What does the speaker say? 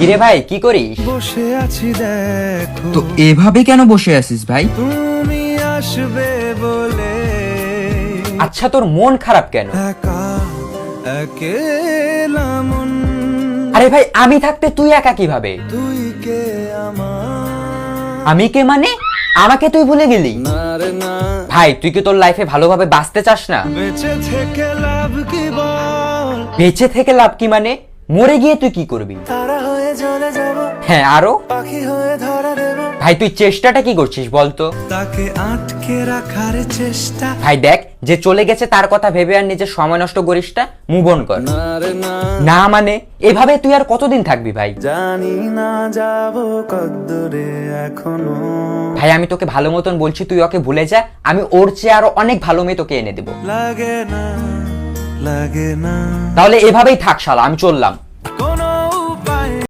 কিরে ভাই কি করিস? বসে আছি দেখো, তো এভাবে কেন বসে আছিস ভাই? তুমি আসবে বলে আচ্ছা তোর মন খারাপ কেন? একা একেলা মন, আরে ভাই আমি থাকতে তুই একা কিভাবে? তুই কে আমার আমি কে মানে? আমাকে তুই ভুলে গেলি? না রে না, ভাই তুই কি তোর লাইফে ভালোভাবে বাঁচতে চাস না? বেঁচে থেকে লাভ কি বল, বেঁচে থেকে লাভ কি মানে? মরে গিয়ে তুই কি করবি? তারা হয়ে জ্বলে যাব, হ্যাঁ আরো? পাখি হয়ে ধরা দেব, ভাই তুই চেষ্টাটা কি করছিস বলতো? তাকে আটকে রাখার চেষ্টা, ভাই দেখ যে চলে গেছে তার কথা ভেবে আর নিজের সময় নষ্ট করিস না, মুভ অন কর। না রে না, না মানে এভাবে তুই আর কতদিন থাকবি ভাই? জানি না যাব কদ্দূরে এখনো, ভাই আমি তোকে ভালো মতন বলছি তুই ওকে ভুলে যা, আমি ওর চেয়ে আরো অনেক ভালো মেয়ে তোকে এনে দেবো। লাগে না লাগে না। তাহলে এভাবেই থাক শালা, আমি চললাম।